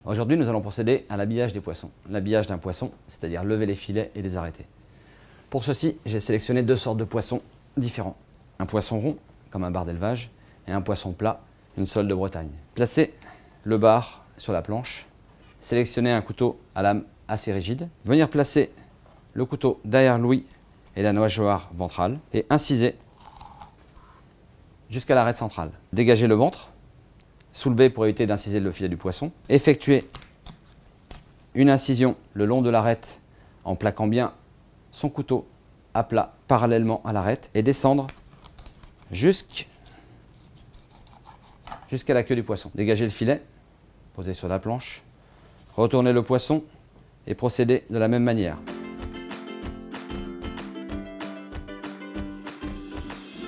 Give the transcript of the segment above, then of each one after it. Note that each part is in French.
Aujourd'hui, nous allons procéder à l'habillage des poissons. L'habillage d'un poisson, c'est-à-dire lever les filets et les arrêter. Pour ceci, j'ai sélectionné deux sortes de poissons différents. Un poisson rond, comme un bar d'élevage, et un poisson plat, une sole de Bretagne. Placez le bar sur la planche, sélectionnez un couteau à lame assez rigide, venir placer le couteau derrière l'ouïe et la nageoire ventrale, et inciser jusqu'à l'arête centrale. Dégagez le ventre, soulevez pour éviter d'inciser le filet du poisson, effectuez une incision le long de l'arête en plaquant bien son couteau à plat parallèlement à l'arête et descendre jusqu'à la queue du poisson. Dégagez le filet, posez sur la planche, retournez le poisson et procédez de la même manière.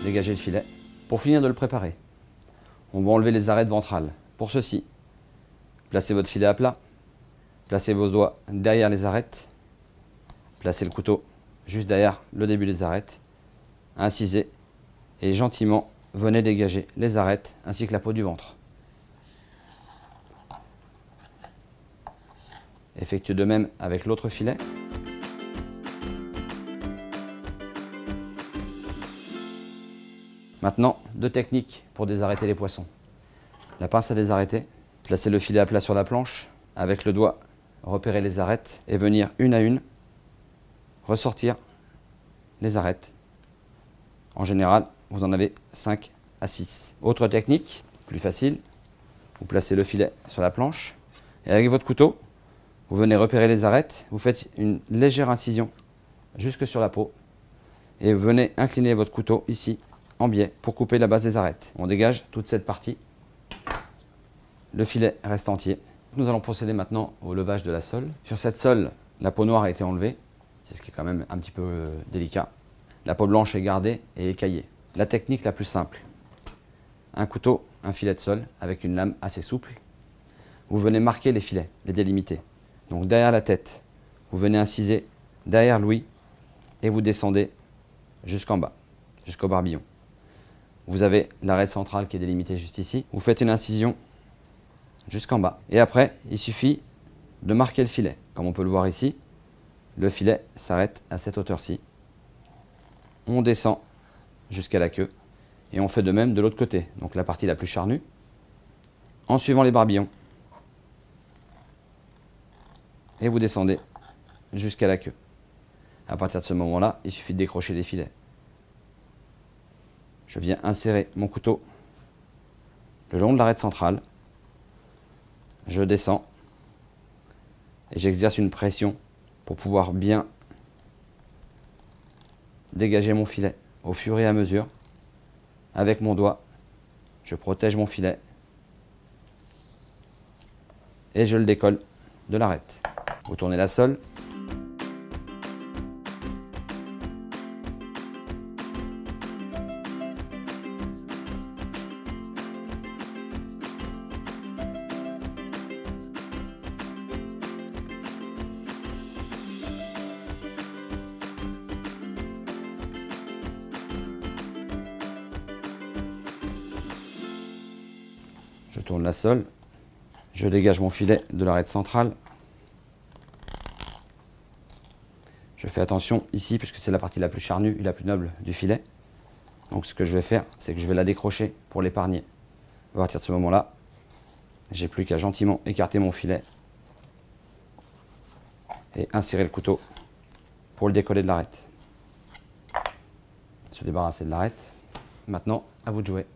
Dégagez le filet. Pour finir de le préparer, on va enlever les arêtes ventrales. Pour ceci, placez votre filet à plat, placez vos doigts derrière les arêtes, placez le couteau juste derrière le début des arêtes, incisez et gentiment venez dégager les arêtes ainsi que la peau du ventre. Effectuez de même avec l'autre filet. Maintenant, deux techniques pour désarrêter les poissons. La pince à désarrêter, placez le filet à plat sur la planche, avec le doigt, repérer les arêtes et venir une à une ressortir les arêtes. En général, vous en avez 5 à 6. Autre technique, plus facile, vous placez le filet sur la planche et avec votre couteau, vous venez repérer les arêtes, vous faites une légère incision jusque sur la peau et vous venez incliner votre couteau ici en biais pour couper la base des arêtes. On dégage toute cette partie. Le filet reste entier. Nous allons procéder maintenant au levage de la sole. Sur cette sole, la peau noire a été enlevée. C'est ce qui est quand même un petit peu délicat. La peau blanche est gardée et écaillée. La technique la plus simple. Un couteau, un filet de sole avec une lame assez souple. Vous venez marquer les filets, les délimiter. Donc derrière la tête, vous venez inciser derrière l'ouïe et vous descendez jusqu'en bas, jusqu'au barbillon. Vous avez l'arête centrale qui est délimitée juste ici. Vous faites une incision jusqu'en bas. Et après, il suffit de marquer le filet. Comme on peut le voir ici, le filet s'arrête à cette hauteur-ci. On descend jusqu'à la queue. Et on fait de même de l'autre côté. Donc la partie la plus charnue. En suivant les barbillons. Et vous descendez jusqu'à la queue. À partir de ce moment-là, il suffit de décrocher les filets. Je viens insérer mon couteau le long de l'arête centrale. Je descends et j'exerce une pression pour pouvoir bien dégager mon filet au fur et à mesure. Avec mon doigt, je protège mon filet et je le décolle de l'arête. Vous tournez la sole. Je tourne la sole, je dégage mon filet de l'arête centrale. Je fais attention ici, puisque c'est la partie la plus charnue et la plus noble du filet. Donc ce que je vais faire, c'est que je vais la décrocher pour l'épargner. À partir de ce moment-là, j'ai plus qu'à gentiment écarter mon filet et insérer le couteau pour le décoller de l'arête. Se débarrasser de l'arête. Maintenant, à vous de jouer.